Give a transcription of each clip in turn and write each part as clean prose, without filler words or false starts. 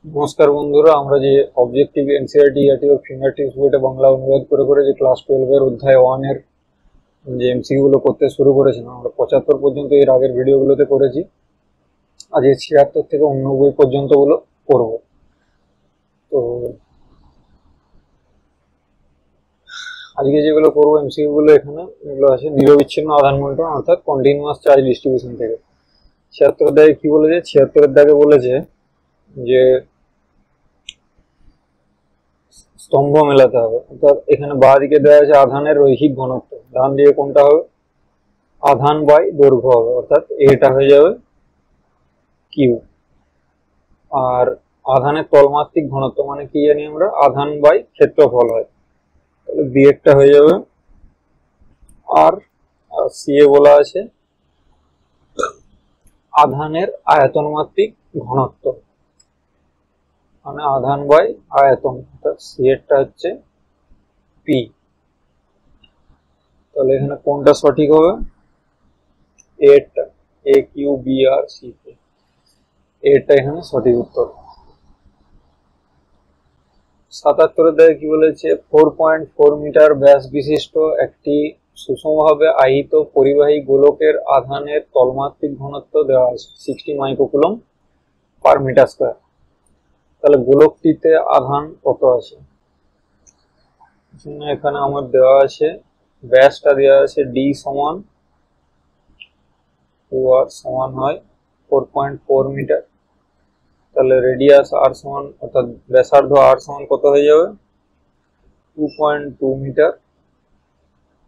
নমস্কার বন্ধুরা, আমরা যে অবজেক্টিভ এনসিইআরটি ও ফিঙ্গারটিপস বইটা বাংলা অনুবাদ করে করে যে ক্লাস 12 এর অধ্যায় 1 এর যে এমসিকিউ গুলো করতে শুরু করেছিলাম, আমরা 75 পর্যন্ত এর আগের ভিডিওগুলোতে করেছি। আজ এই 76 থেকে 89 পর্যন্ত গুলো করব। তো আজকে যেগুলো করবো এমসিকিউ গুলো এখানে এগুলো আছে নিরবিচ্ছিন্ন আধান বন্টন অর্থাৎ কন্টিনিউয়াস চার্জ ডিস্ট্রিবিউশন থেকে। 76 এর দাগে কি বলেছে? 76 এর দাগে বলেছে যে স্তম্ভ মেলাতে হবে, অর্থাৎ এখানে বাঁ দিকে দেওয়া আছে আধানের রৈখিক ঘনত্ব, ডান দিকে কোনটা হবে? আধান বাই দৈর্ঘ্য হবে, অর্থাৎ এটা হয়ে যাবে কিউ। আর আধানের তলমাত্রিক ঘনত্ব মানে কি জানি আমরা? আধান বাই ক্ষেত্রফল হয়, তাহলে বি একটা হয়ে যাবে আর সি এ বলা আছে আধানের আয়তন মাত্রিক ঘনত্ব মানে আধান বাই আয়তন, অর্থাৎ সি এরটা হচ্ছে পি। তাহলে এখানে কোনটা সঠিক হবে? এরটা, এ কিউ বি আর সি তে, এরটা এখানে সঠিক উত্তর। 77 দাগে কি বলেছে? 4.4 মিটার ব্যাস বিশিষ্ট একটি সুষমভাবে আহিত পরিবাহী গোলকের আধানের তলমাত্রিক ঘনত্ব দেওয়া আছে 60 মাইক্রোকুলম পার মিটার স্কয়ার। তাহলে গোলকটিতে আধান কত আছে? এখানে আমার দেওয়া আছে ব্যাসটা দেওয়া আছে ডি সমান 2r সমান হয় 4.4 মিটার। তাহলে রেডিয়াস আর সমান অর্থাৎ ব্যাসার্ধ আর সমান কত হয়ে যাবে? 2.2 মিটার।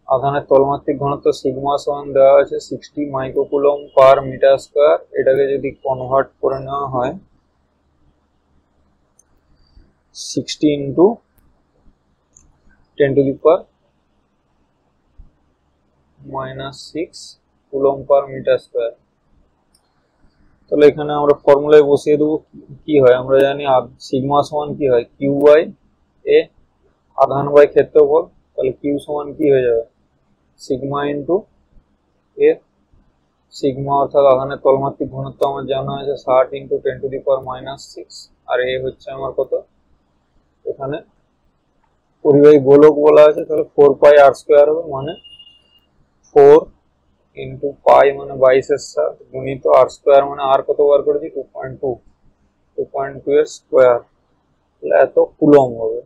আধানের তলমাত্রিক ঘনত্ব সিগমা সমান দেওয়া আছে 60 মাইক্রোকুলম পার মিটার স্কয়ার। এটাকে যদি কনভার্ট করে নেওয়া হয় 60 into 10 to the power -6 coulomb per metre square. তাহলে এখানে আমরা ফর্মুলায় বসিয়ে দেবো। কি হয় আমরা জানি, সিগমা সমান কি হয়? কিউ বাই এ, আধান বাই ক্ষেত্রফল। তাহলে কিউ সমান কি হয়ে যাবে? সিগমা ইন্টু এ। সিগমা অর্থাৎ আধানের তলমাত্রিক ঘনত্ব আমার জানা আছে 60 ইন্টু 10 টু দি পাওয়ার -6, আর এ হচ্ছে আমার কত? এখানে পরিবাহী গোলক বলা আছে, তাহলে 4 পাই আর স্কোয়ার হবে, মানে 4 ইন্টু পাই মানে 22/7 গুণিত আর স্কোয়ার মানে আর কত বার করেছি? 2.2 এর স্কোয়ার, তাহলে এত কুলম হবে।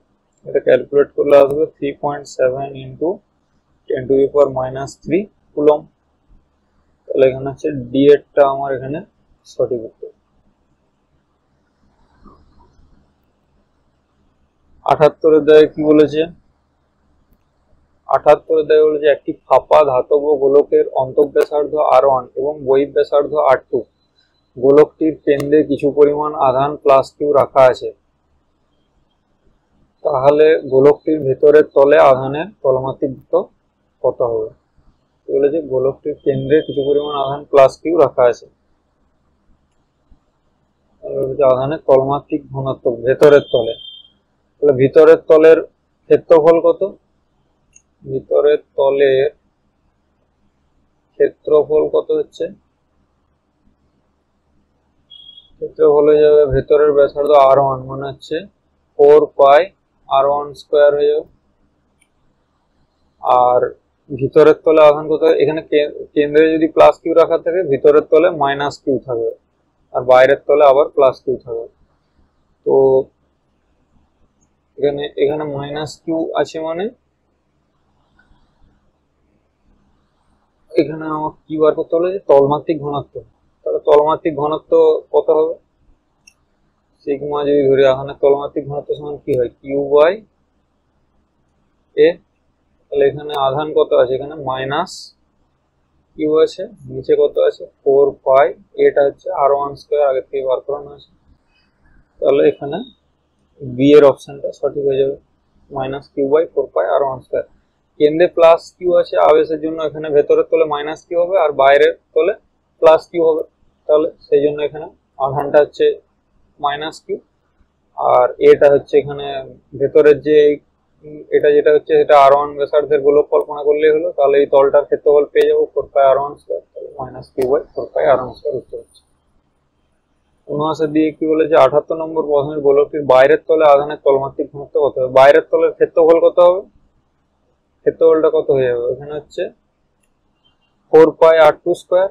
এটা ক্যালকুলেট করলে আসবে 3.7 into 10 to the power -3 coulomb. তাহলে এখানে হচ্ছে ডি এরটা আমার এখানে সঠিক উত্তর। 78 এর দাগে কি বলেছে? 78 এর দাগে বলেছে একটি ফাঁপা ধাতব গোলকের অন্তঃব্যাসার্ধ R1 এবং বহিঃব্যাসার্ধ R2, গোলকটির কেন্দ্রে কিছু পরিমাণ আধান প্লাস কিউ রাখা আছে। তাহলে গোলকটির ভেতরের তলে আধানের তলমাত্রিক কত হবে? বলেছে গোলকটির কেন্দ্রে কিছু পরিমাণ আধান প্লাস কিউ রাখা আছে, আধানের তলমাত্রিক ঘনত্ব ভেতরের তলে। তাহলে ভিতরের তলের ক্ষেত্রফল কত? ভিতরের তলের ক্ষেত্রফল কত হচ্ছে? ক্ষেত্রফল হয়ে যাবে ভেতরের ব্যাসার্ধ R1 মানে হচ্ছে 4 পাই R1 স্কোয়ার হয়ে যাবে। আর ভিতরের তলে আধান কত? এখানে কেন্দ্রে যদি প্লাস কিউ রাখা থাকে, ভিতরের তলে মাইনাস কিউ থাকবে, আর বাইরের তলে আবার প্লাস কিউ থাকবে। তো এখানে এখানে মাইনাস কিউ আছে, মানে এখানে আমার কি বার করতে হলো? যে তলমাত্রিক ঘনত্ব। তাহলে তলমাত্রিক ঘনত্ব কত হবে? সিগমা যদি ধরি, আধানের তলমাত্রিক ঘনত্ব সমান কি হয়? কিউ বাই এ। তাহলে এখানে আধান কত আছে? এখানে মাইনাস কিউ আছে, নিচে কত আছে? 4 পাই, এটা হচ্ছে R1 স্কোয়ার, আগে থেকে বার করানো আছে। তাহলে এখানে বি এর অপশনটা সঠিক হয়ে যাবে, -q/4 পাই R1 স্কয়ার। কেন্দ্রে প্লাস কিউ আছে আবেশের জন্য, এখানে ভেতরের তলে মাইনাস কিউ হবে আর বাইরের তলে প্লাস কিউ হবে। তাহলে সেই জন্য এখানে আধানটা হচ্ছে -q, আর এটা হচ্ছে এখানে ভেতরের যে এটা যেটা হচ্ছে সেটা R1 ব্যাসার্ধের গোলক কল্পনা করলেই হলো। তাহলে এই তলটার ক্ষেত্রফল পেয়ে যাবো 4 পাই R1 স্কয়ার, তাহলে -q/4 পাই R1 স্কয়ার উত্তর হচ্ছে। 79 দিয়ে কি বলেছে 78 নম্বর প্রশ্নের গোলকটির বাইরের তলে আধানের তলমাত্রিক ঘনত্ব কত হবে? বাইরের তলের ক্ষেত্রফল কত হবে? ক্ষেত্রফলটা কত হয়ে যাবে? এখানে হচ্ছে 4πr2 স্কয়ার,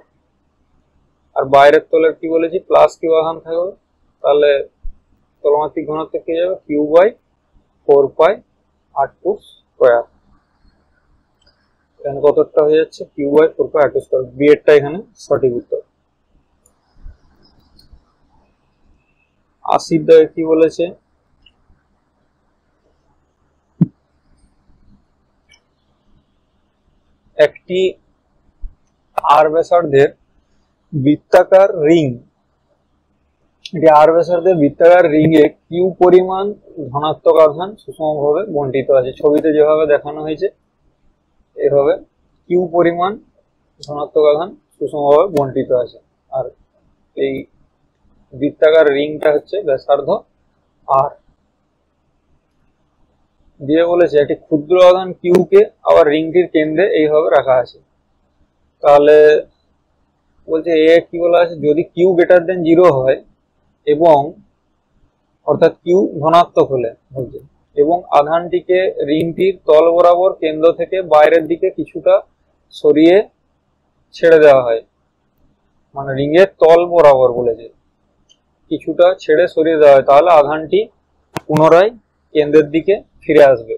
আর বাইরের তলের কি বলেছি প্লাস কিউ আধান থাকবে, তাহলে তলমাত্রিক ঘনত্ব কি যাবে? Q/4πr2 square. এখানে কতটা হয়ে যাচ্ছে? Q/4πr2 square. বি এরটা এখানে সঠিক উত্তর। 80 দাগে কি বলেছে? একটি আর ব্যাসার্ধের বৃত্তাকার রিং, এটি আর ব্যাসার্ধের বৃত্তাকার রিং এ কিউ পরিমাণ ধনাত্মক আধান সুষমভাবে বণ্টিত আছে। ছবিতে যেভাবে দেখানো হয়েছে এভাবে কিউ পরিমাণ ধনাত্মক আধান সুষমভাবে বণ্টিত আছে। আর এই বৃত্তাকার রিংটা হচ্ছে ব্যাসার্ধ আর। দিয়ে বলেছে একটি ক্ষুদ্র আধান কিউ কে আবার রিংটির কেন্দ্রে এইভাবে রাখা আছে। তাহলে বলছে এ কি বলা আছে? যদি কিউ গ্রেটার দেন 0 হয় এবং অর্থাৎ কিউ ধনাত্মক হলে বলছে, এবং আধানটিকে রিংটির তল বরাবর কেন্দ্র থেকে বাইরের দিকে কিছুটা সরিয়ে ছেড়ে দেওয়া হয়, মানে রিংয়ের তল বরাবর বলেছে কিছুটা ছেড়ে সরিয়ে দেওয়া হয়, তাহলে আধানটি পুনরায় কেন্দ্রের দিকে ফিরে আসবে।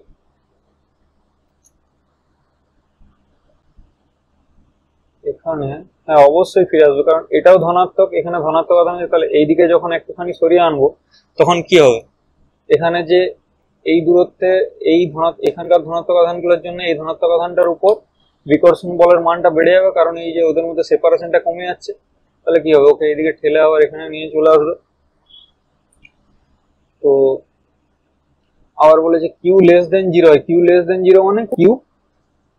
এখানে হ্যাঁ অবশ্যই ফিরে আসবে, কারণ এটাও ধনাত্মক, এখানে ধনাত্মক আধান আছে, তাহলে এইদিকে যখন একটুখানি সরিয়ে আনবো তখন কি হবে? এখানে যে এই দূরত্বে এই এখানকার ধনাত্মক আধানগুলোর জন্য এই ধনাত্মক আধানটার উপর বিকর্ষণ বলের মানটা বেড়ে যাবে, কারণ এই যে ওদের মধ্যে সেপারেশনটা কমে যাচ্ছে। তাহলে কি হবে? ওকে এইদিকে ঠেলে আবার এখানে নিয়ে চলে আসবে। তো আবার বলেছে কিউ লেস দেন 0 হয়। কিউ লেস দেন 0 মানে কিউ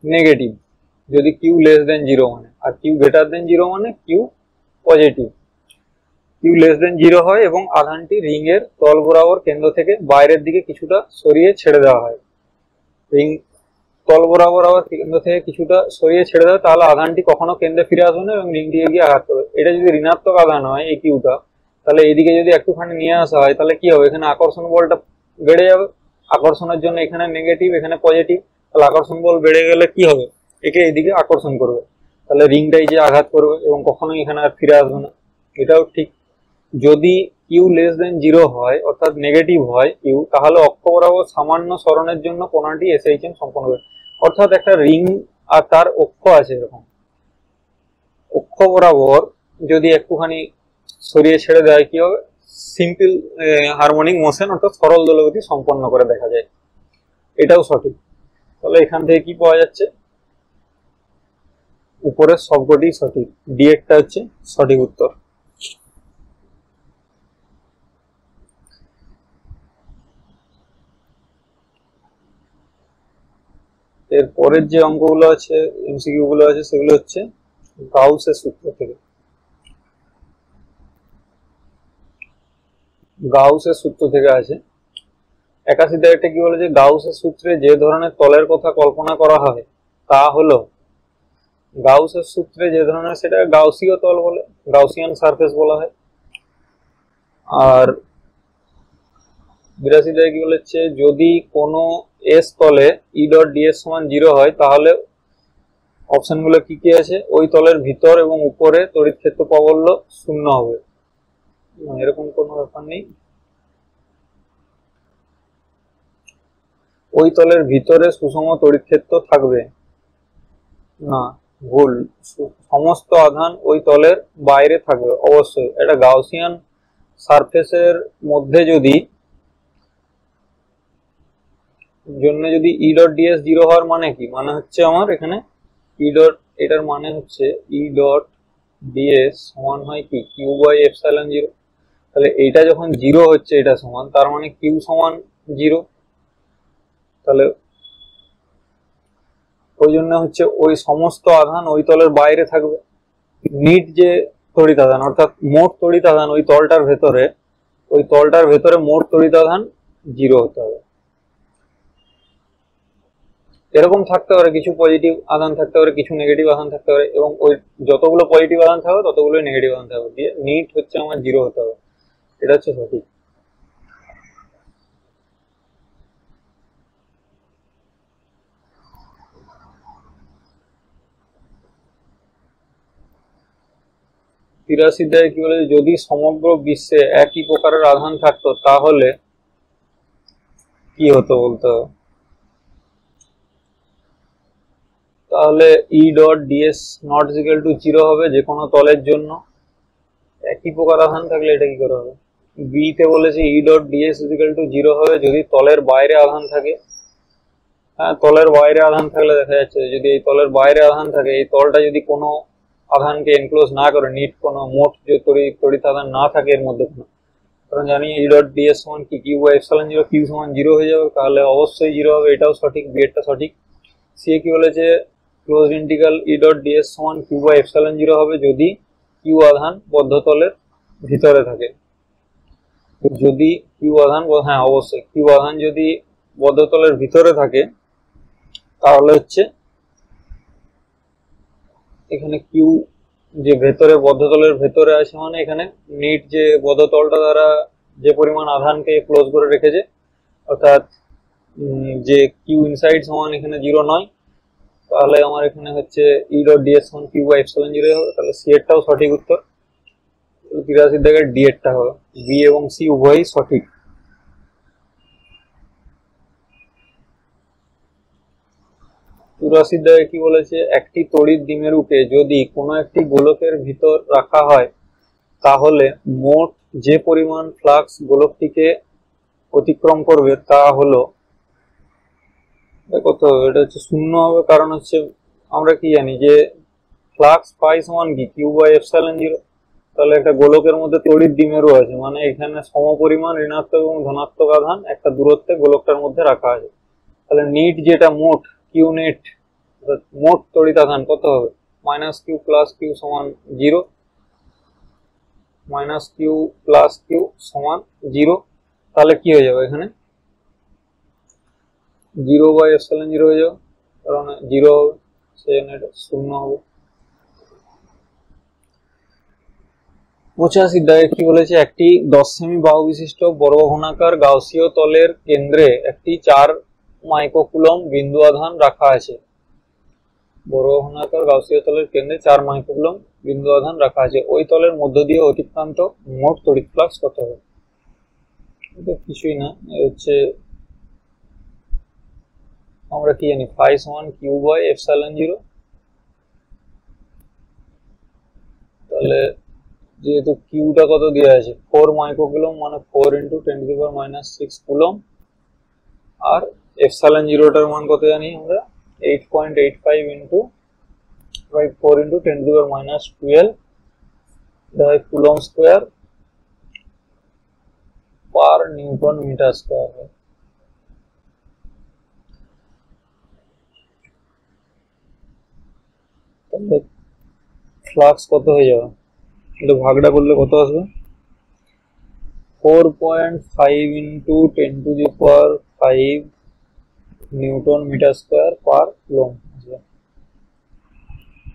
নেগেটিভ, যদি কিউ লেস দেন 0 মানে, আর কিউ গ্রেটার দেন 0 মানে Q positive. Q less than 0 হয় এবং আধানটি রিং এর তল বরাবর কেন্দ্র থেকে বাইরের দিকে কিছুটা সরিয়ে ছেড়ে দেওয়া হয়। রিং তল বরাবর আবার কেন্দ্র থেকে কিছুটা সরিয়ে ছেড়ে দেওয়া, তাহলে আধানটি কখনো কেন্দ্রে ফিরে আসবে না এবং রিংটি এগিয়ে আঘাত করবে। এটা যদি ঋণাত্মক আধান হয় এই কিউটা, তাহলে এইদিকে যদি একটুখানি নিয়ে আসা হয় তাহলে কি হবে? এখানে আকর্ষণ বলটা বেড়ে যাবে। আকর্ষণের জন্য এখানে নেগেটিভ এখানে পজিটিভ, তাহলে আকর্ষণ বল বেড়ে গেলে কি হবে? একে এইদিকে আকর্ষণ করবে, তাহলে রিংটাই যে আঘাত করবে এবং কখনোই এখানে আর ফিরে আসবে না। এটাও ঠিক। যদি কিউ লেস দেন 0 হয় অর্থাৎ নেগেটিভ হয় কিউ, তাহলে অক্ষ বরাবর সামান্য সরণের জন্য কোণাটি এসএইচএম সম্পন্ন হবে। অর্থাৎ একটা রিং আর তার অক্ষ আছে, এরকম অক্ষ বরাবর যদি একটুখানি সরিয়ে ছেড়ে দেয় কি হবে? সিম্পল হারমোনিক মোশন অর্থাৎ সরল দোলগতি সম্পন্ন করে দেখা যায়। এটাও সঠিক। তাহলে এখান থেকে কি পাওয়া যাচ্ছে? উপরের সবকটি সঠিক, ডি একটা হচ্ছে সঠিক উত্তর। এর পরের যে অঙ্কগুলো আছে এমসিকিউ গুলো আছে সেগুলো হচ্ছে গাউসের সূত্র থেকে। গাউসের সূত্র থেকে আছে 81 একটা কি বলে যে গাউসের সূত্রে যে ধরনের তলের কথা কল্পনা করা হয় তা হলো, গাউসের সূত্রে যে ধরনের, সেটা গাউসীয় তল বলে, গাউসিয়ান সারফেস বলা হয়। আর 82 কি বলেছে? যদি কোনো এস তলে ই ডট ডিএস সমান 0 হয় তাহলে অপশনগুলো কি কি আছে? ওই তলের ভিতর এবং উপরে তড়িৎ ক্ষেত্র প্রাবল্য 0 হবে। এরকম কোনো ব্যাপার নেই। ওই তলের ভিতরে সুষম তড়িৎ ক্ষেত্র থাকবে না, ভুল। সমস্ত আধান ওই তলের বাইরে থাকবে অবশ্যই। এটা গাউসিয়ান সারফেসের মধ্যে যদি ই ডট ডিএস 0 হওয়ার মানে কি? মানে হচ্ছে আমার এখানে ই ডট, এটার মানে হচ্ছে ই ডট ডিএস সমান হয় কি? Q/ε0। তাহলে এইটা যখন 0 হচ্ছে এটা সমান, তার মানে কিউ সমান 0। তাহলে ওই জন্য হচ্ছে ওই সমস্ত আধান ওই তলের বাইরে থাকবে। নিট যে তড়িৎ আধান অর্থাৎ মোট তড়িৎ আধান ওই তলটার ভেতরে মোট তড়িৎ আধান 0 হতে হবে। এরকম থাকতে পারে, কিছু পজিটিভ আধান থাকতে পারে, কিছু নেগেটিভ আধান থাকতে পারে, এবং ওই যতগুলো পজিটিভ আধান থাকবে ততগুলো নেগেটিভ আধান থাকবে, দিয়ে নিট হচ্ছে আমার 0 হতে হবে। এটা হচ্ছে সঠিক। তিরাশিতে কি বলে, যদি সমগ্র বিশ্বে একই প্রকারের আধান থাকতো তাহলে কি হতো বলতে হবে। তাহলে E dot DS not equal to 0 হবে যে কোনো তলের জন্য। একই প্রকার আধান থাকলে এটা কি করে হবে। বি তে বলেছে E dot DS equal to 0 হবে যদি তলের বাইরে আধান থাকে। হ্যাঁ, তলের বাইরে আধান থাকলে দেখা যাচ্ছে যদি এই তলের বাইরে আধান থাকে, এই তলটা যদি কোনো আধানকে এনক্লোজ না করে, নিট কোনো মোট যে তড়িৎ আধান না থাকে এর মধ্যে কোনো, কারণ জানি ই ডট ডিএস সমান কি কিউ বাই এপসাইলন 0, কিউ সমান 0 হয়ে যাবে, তাহলে অবশ্যই 0 হবে, এটাও সঠিক, বি এরটা সঠিক। সি কি বলেছে close integral E dot DS সমান কিউ বাই এপসাইলন 0 হবে যদি কিউ আধান বদ্ধ তলের ভিতরে থাকে। যদি কিউ আধান, হ্যাঁ অবশ্যই কিউ আধান যদি বদ্ধ তলের ভিতরে থাকে তাহলে হচ্ছে এখানে কিউ যে ভেতরে বদ্ধতলের ভেতরে আছে, মানে এখানে নিট যে বদ্ধতলটা দ্বারা যে পরিমাণ আধানকে ক্লোজ করে রেখেছে, অর্থাৎ যে কিউ ইনসাইড সমান এখানে 0 নয়, তাহলে আমার এখানে হচ্ছে ই ডট ডিএস সমান কিউ বাই এপসাইলন 0 হবে। তাহলে সি এরটাও সঠিক উত্তর, 83 জায়গায় ডি এরটা হবে। বি এবং সি উভয়ই সঠিক। চুরাশির দাগে কি বলেছে, একটি তড়িৎ দ্বিমেরুকে যদি কোনো একটি গোলকের ভিতর রাখা হয় তাহলে মোট যে পরিমাণ ফ্লাক্স গোলকটিকে অতিক্রম করবে তা হলো কত, এটা হচ্ছে 0 হবে, কারণ হচ্ছে আমরা কি জানি যে ফ্লাক্স পাই সমান কি কিউ বাই এপসাইলন 0। তাহলে একটা গোলকের মধ্যে তড়িৎ দ্বিমেরু আছে, মানে এখানে সমপরিমাণ ঋণাত্মক এবং ধনাত্মক আধান একটা দূরত্বে গোলকটার মধ্যে রাখা আছে। তাহলে নিট যেটা মোট কিউ নেট, মোট তড়িৎ আধান কত হবে, মাইনাস কিউ প্লাস কিউ সমান 0, মাইনাস কিউ প্লাস কিউ সমান 0। তাহলে কি হয়ে যাবে এখানে 0 বাই এপসাইলন 0 হয়ে যাবে, কারণ 0 হবে, সেজন্য এটা 0 হবে। 85 দাগে কি বলেছে, একটি 10 সেমি বাহু বিশিষ্ট বর্গঘনাকার গাউসীয় তলের কেন্দ্রে একটি 4 মাইক্রোকুলম বিন্দু আধান রাখা আছে। বর্গঘনাকার গাউসীয় তলের কেন্দ্রে 4 মাইক্রোকুলম বিন্দু আধান রাখা আছে, ওই তলের মধ্য দিয়ে অতিক্রান্ত মোট তড়িৎ ফ্লাক্স কত হবে। এটা কিছুই না, হচ্ছে আমরা কি জানি ফাই সমান কিউ বাই এপসাইলন 0। তাহলে যেহেতু কিউটা কত দেওয়া আছে 4 মাইক্রোকুলম, মানে 4 ইন্টু 10⁻⁶ কুলম, আর এপসাইলন 0টার মান কত জানি আমরা 8.85 into 4 into 10⁻12 coulomb square per newton metre square হয়। তাহলে ফ্লাক্স কত হয়ে যাবে, এটা ভাগটা করলে কত আসবে, 4.5 into 10⁵ newton metre square per coulomb.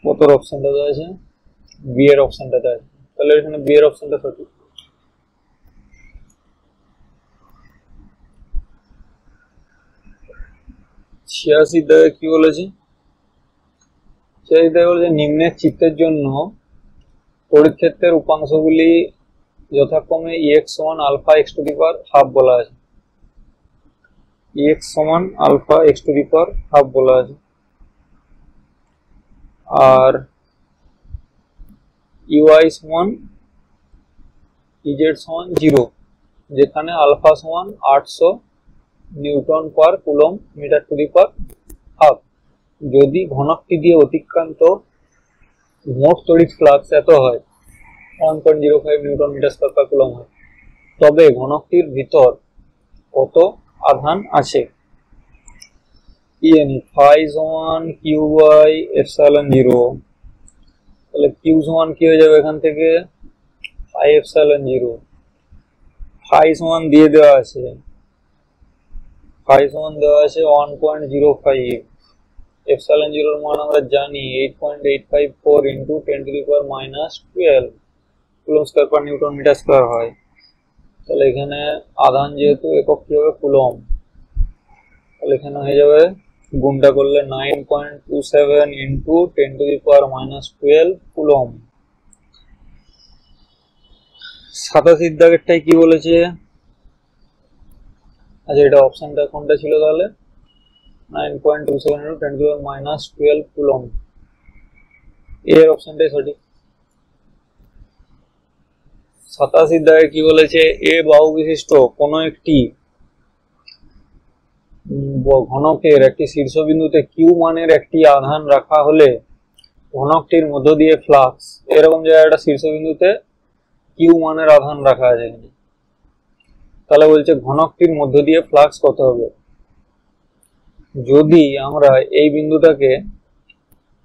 কত অপশনটা আছে, বি এর অপশনটা আছে, তাহলে এখানে বি এর অপশনটা সঠিক। ছিয়াশি দাগে কি বলেছে, ছিয়াশি দাগে বলেছে নিম্নের চিত্রের জন্য তড়িৎ ক্ষেত্রের উপাংশগুলি যথাক্রমে ইএক্স সমান alpha x to the power half বলা আছে, ইএক্স সমান alpha x to the power half বলা আছে, আর ইউআই সমান ইজেড সমান 0, যেখানে আলফা সমান 800 newton per coulomb metre to the power half. যদি ঘনকটি দিয়ে অতিক্রান্ত মোট তড়িৎ ফ্লাক্স এত হয় 1.05 newton metre square per coulomb হয়, তবে ঘনকটির ভিতর কত আধান আছে। কি জানি ফাই সমান কিউ বাই এপসাইলন 0, তাহলে কিউ সমান কি হয়ে যাবে এখান থেকে ফাই এপসাইলন 0, ফাই সমান দিয়ে দেওয়া আছে, ফাই সমান দেওয়া আছে 1.05, এপসাইলন 0 এর মান আমরা জানি 8.854 into 10⁻⁻12 coulomb square per newton metre square হয়। তাহলে এখানে আধান যেহেতু একক কি হবে কুলম, তাহলে এখানে হয়ে যাবে গুণটা করলে 9.27 ইন্টু 10⁻⁻12 কুলম। 87 দাগেরটাই কি বলেছে? আচ্ছা এটা অপশনটা কোনটা ছিল তাহলে? 9.27 ইন্টু 10⁻⁻12 কুলম, এর অপশনটাই সঠিক। 87 দাগে কি বলেছে? এ বাহু বিশিষ্ট কোন একটি ঘনকের একটি শীর্ষবিন্দুতে কিউ মানের একটি আধান রাখা হলে ঘনকটির মধ্য দিয়ে ফ্লাক্স, এরকম জায়গায় একটা শীর্ষবিন্দুতে কিউ মানের আধান রাখা আছে, তাহলে বলছে ঘনকটির মধ্য দিয়ে ফ্লাক্স কত হবে। যদি আমরা এই বিন্দুটাকে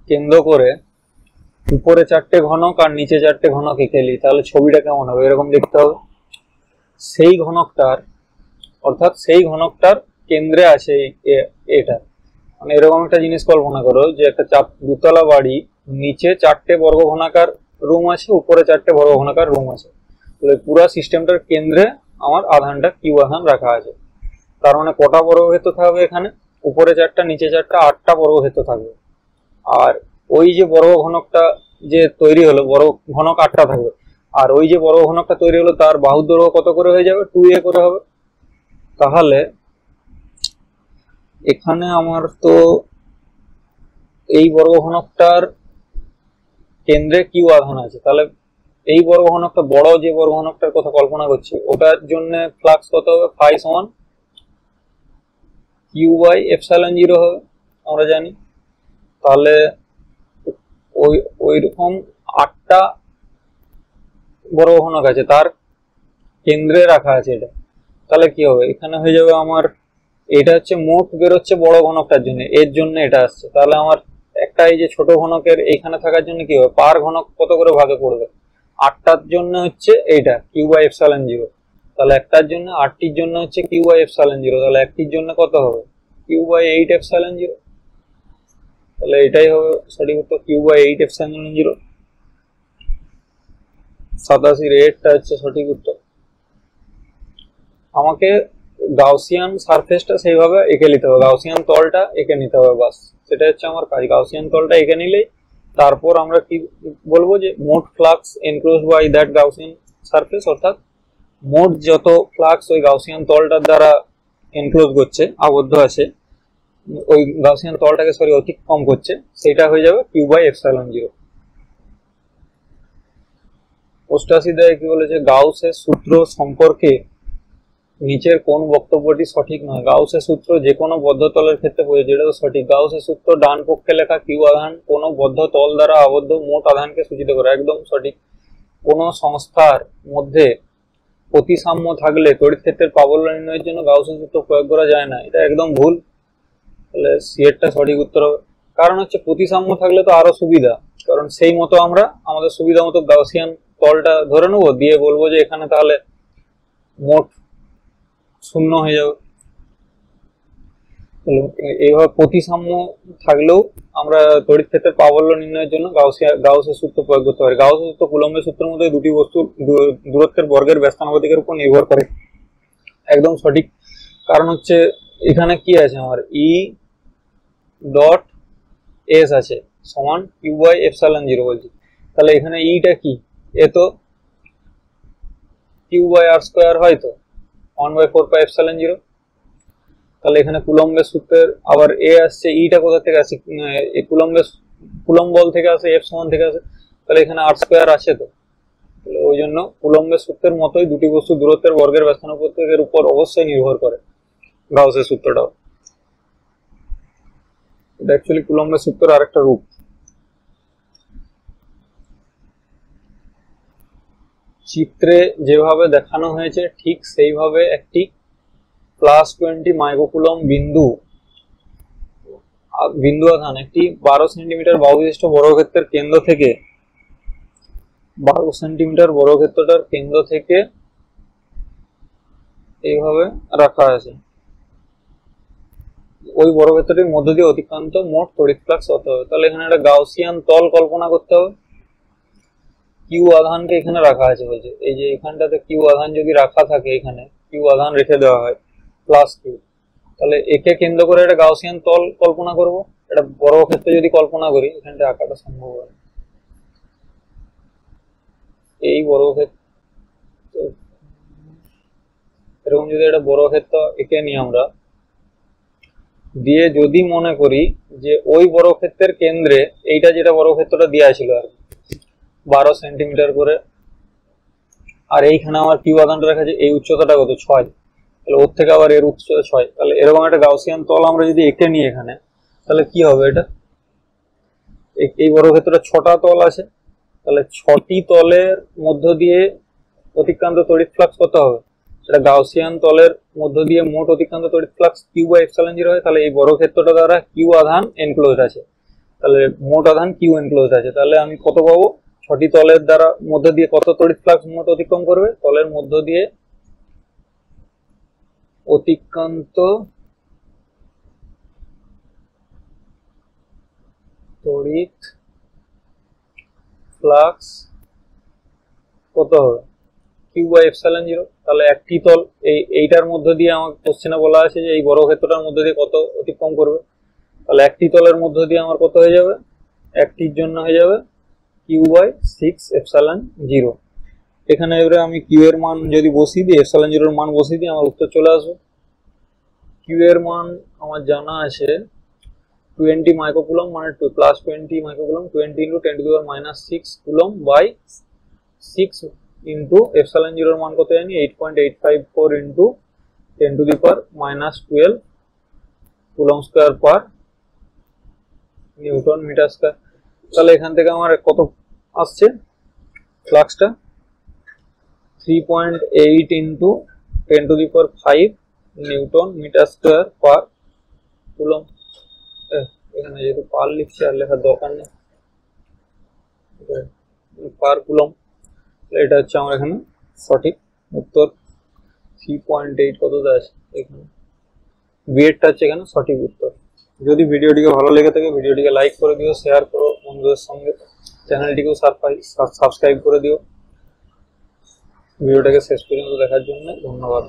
কেন্দ্র করে উপরে 4টে ঘনক আর নিচে 4টে ঘনক এঁকে নিই, তাহলে ছবিটা কেমন হবে? এরকম দেখতে হবে। সেই ঘনকটার অর্থাৎ সেই ঘনকটার কেন্দ্রে আছে এটা, মানে এরকম একটা জিনিস কল্পনা করো যে একটা দুতলা বাড়ি, নিচে 4টে বর্গ ঘনাকার রুম আছে, উপরে 4টে বর্গ ঘনাকার রুম আছে, তাহলে পুরো সিস্টেমটার কেন্দ্রে আমার আধানটা কিউ আধান রাখা আছে। তার মানে কটা বর্গক্ষেত্র থাকবে এখানে? উপরে 4টা নিচে 4টা, 8টা বর্গক্ষেত্র থাকবে। আর ওই যে বর্গ ঘনকটা যে তৈরি হলো, বর্গ ঘনক 8টা থাকবে, আর ওই যে বর্গ ঘনকটা তৈরি হলো তার বাহুর দৈর্ঘ্য কত করে হয়ে যাবে? 2a করে হবে। তাহলে এখানে আমার তো এই বর্গ ঘনকটার কেন্দ্রে কিউ আধান আছে, তাহলে এই বর্গ ঘনকটা বড় যে বর্গ ঘনকটার কথা কল্পনা করছি ওটার জন্য ফ্লাক্স কত হবে? ফাই সমান কিউ বাই এপসাইলন জিরো হবে, আমরা জানি। তাহলে ওই রকম 8টা বর্গ ঘনক আছে, তার কেন্দ্রে রাখা আছে এটা, তাহলে কি হবে? এখানে হয়ে যাবে আমার, এটা হচ্ছে মোট বেরোচ্ছে বড় ঘনকটার জন্য, এর জন্য এটা আসছে, তাহলে আমার একটা এই যে ছোট ঘনকের এইখানে থাকার জন্য কি হবে? পার ঘনক কত করে ভাগে পড়বে? 8টার জন্য হচ্ছে এইটা কিউ বাই এপসাইলন জিরো, তাহলে একটার জন্য 8টির জন্য হচ্ছে কিউ বাই এপসাইলন জিরো, তাহলে একটির জন্য কত হবে? কিউ বাই 8 এপসাইলন জিরো, তাহলে এটাই হবে সঠিক উত্তর, কিউ বাই 8 এপসাইলন জিরো। 87 এরটা হচ্ছে সঠিক উত্তর। আমাকে গাউসিয়ান সারফেসটা সেইভাবে এঁকে নিতে হবে, গাউসিয়ান তলটা এঁকে নিতে হবে, বাস সেটা হচ্ছে আমার কাজ। গাউসিয়ান তলটা এঁকে নিলেই তারপর আমরা কি বলবো যে মোট flux enclose by that Gaussian surface, অর্থাৎ মোট যত ফ্লাক্স ওই গাউসিয়ান তলটার দ্বারা এনক্লোজ করছে, আবদ্ধ আছে, ওই গাউসিয়ান তলটাকে অতিক্রম করছে, সেটা হয়ে যাবে কিউ বাই এপসাইলন জিরো। 88 দাগে কি বলেছে? গাউসের সূত্র সম্পর্কে নিচের কোন বক্তব্যটি সঠিক নয়? গাউসের সূত্র যে কোনো বদ্ধ তলের ক্ষেত্রে প্রযোজ্য, এটা তো সঠিক। গাউসের সূত্র ডান পক্ষে লেখা কিউ আধান কোনো বদ্ধ তল দ্বারা আবদ্ধ মোট আধানকে সূচিত করে, একদম সঠিক। কোন সংস্থার মধ্যে প্রতিসাম্য থাকলে তড়িৎ ক্ষেত্রের প্রাবল্য নির্ণয়ের জন্য গাউসের সূত্র প্রয়োগ করা যায় না, এটা একদম ভুল। তাহলে সিএরটা সঠিক উত্তর হবে। কারণ হচ্ছে প্রতিসাম্য থাকলে তো আরো সুবিধা, কারণ সেই মতো আমরা আমাদের সুবিধা মতো গাউসিয়ান তলটা ধরে নেবো, দিয়ে বলবো যে এখানে তাহলে মোট শূন্য হয়ে যাবে। এইভাবে প্রতিসাম্য থাকলেও আমরা তড়িৎ ক্ষেত্রের প্রাবল্য নির্ণয়ের জন্য গাউসের সূত্র প্রয়োগ করতে পারি। গাউসের সূত্র কুলম্বের সূত্রের মধ্যে দুটি বস্তুর দূরত্বের বর্গের ব্যস্তানুপাতিকের উপর নির্ভর করে, একদম সঠিক। কারণ হচ্ছে এখানে কি আছে আমার, ই ডট এস আছে সমান কিউ বাই এপসাইলন জিরো বলছি, তাহলে এখানে ইটা কি? এ তো কিউ বাই আর স্কোয়ার হয়, তো 1/4 পাই এপসাইলন জিরো। তাহলে এখানে কুলম্বের সূত্রের আবার এ আসছে, ইটা কোথা থেকে আসে? কুলম্ব বল থেকে আসে, এফ সমান থেকে আসে, তাহলে এখানে আর স্কোয়ার আছে, তো তাহলে ওই জন্য কুলম্বের সূত্রের মতোই দুটি বস্তু দূরত্বের বর্গের ব্যস্তানুপাতিকের উপর অবশ্যই নির্ভর করে গাউসের সূত্রটাও। এটা অ্যাকচুয়ালি কুলম্বের সূত্রের আরেকটা রূপ। চিত্রে যেভাবে দেখানো হয়েছে ঠিক সেইভাবে একটি +20 মাইক্রোকুলম বিন্দু আধান একটি 12 সেন্টিমিটার বাহুবিশিষ্ট বর্গক্ষেত্রের কেন্দ্র থেকে 12 সেন্টিমিটার বর্গক্ষেত্রটার কেন্দ্র থেকে এইভাবে রাখা আছে, ওই বর্গক্ষেত্রটির মধ্য দিয়ে অতিক্রান্ত মোট তড়িৎ ফ্লাক্স কত হবে? তাহলে এখানে একটা গাউসিয়ান তল কল্পনা করতে হবে। কিউ আধানকে এখানে রাখা আছে বলছে, এই যে এখানটাতে কিউ আধান যদি রাখা থাকে, এখানে কিউ আধান রেখে দেওয়া হয় প্লাস কিউ, তাহলে একে কেন্দ্র করে একটা গাউসিয়ান তল কল্পনা করব। একটা বর্গক্ষেত্র যদি কল্পনা করি, এখানটা আঁকাটা সম্ভব হয়, এই বর্গক্ষেত্র এরকম যদি একটা বর্গক্ষেত্র এঁকে নিই আমরা, দিয়ে যদি মনে করি যে ওই বর্গক্ষেত্রের কেন্দ্রে এইটা যেটা বর্গক্ষেত্রটা দেওয়া ছিল আর 12 সেন্টিমিটার করে, আর এইখানে আমার কিউ আধানটা রাখা আছে, এই উচ্চতাটা কত 6, তাহলে ওর থেকে আবার এর উচ্চতা 6, তাহলে এরকম একটা গাউসিয়ান তল আমরা যদি এঁকে নিই এখানে, তাহলে কি হবে, এটা এই বর্গক্ষেত্রটা 6টা তল আছে, তাহলে 6টি তলের মধ্য দিয়ে অতিক্রান্ত তড়িৎ ফ্লাক্স কত হবে, এটা গাউসিয়ান তলের মধ্য দিয়ে মোট অতিক্রান্ত তড়িৎ ফ্লাক্স কিউ বাই এপসাইলন 0 হয়। তাহলে এই বর্গক্ষেত্রটা দ্বারা কিউ আধান এনক্লোজড আছে, তাহলে মোট আধান কিউ এনক্লোজড আছে, তাহলে আমি কত পাবো, 6টি তলের দ্বারা মধ্য দিয়ে কত তড়িৎ ফ্লাক্স মোট অতিক্রম করবে, তলের মধ্য দিয়ে অতিক্রান্ত তড়িৎ ফ্লাক্স কত হবে, কিউ বাই এপসাইলন 0। তাহলে একটি তল এইটার মধ্য দিয়ে আমার কোশ্চেনে বলা আছে যে এই বর্গক্ষেত্রটার মধ্য দিয়ে কত অতিক্রম করবে, তাহলে একটি তলের মধ্য দিয়ে আমার কত হয়ে যাবে, একটির জন্য হয়ে যাবে কিউ বাই 6 এপসাইলন 0। এখানে এবারে আমি কিউ এর মান যদি বসিয়ে দিই, এপসাইলন 0 এর মান বসিয়ে দিই, আমার উত্তর চলে আসবে। কিউ এর মান আমার জানা আছে 20 মাইক্রোকুলম, মানে plus 20 microcoulomb, 20 into 10 to the power minus 6 coulomb by 6 into epsilon 0 এর মান কত জানি, 8.854 into 10 to the power minus 12 coulomb square per newton metre square. তাহলে এখান থেকে আমার কত আসছে ফ্লাক্সটা, 3.8 into 10 to the power 5 newton metre square per coulomb. এখানে যেহেতু পার লিখছি আর লেখার দরকার নেই, পার কুলম, এটা হচ্ছে আমার এখানে সঠিক উত্তর। 3.8 কতটা আছে এখানে, বিএডটা হচ্ছে এখানে সঠিক উত্তর। যদি ভিডিওটিকে ভালো লেগে থাকে ভিডিওটিকে লাইক করে দিও, শেয়ার করো বন্ধুদের সঙ্গে, চ্যানেলটিকেও সাবস্ক্রাইব করে দিও। ভিডিওটাকে শেষ পর্যন্ত দেখার জন্য ধন্যবাদ।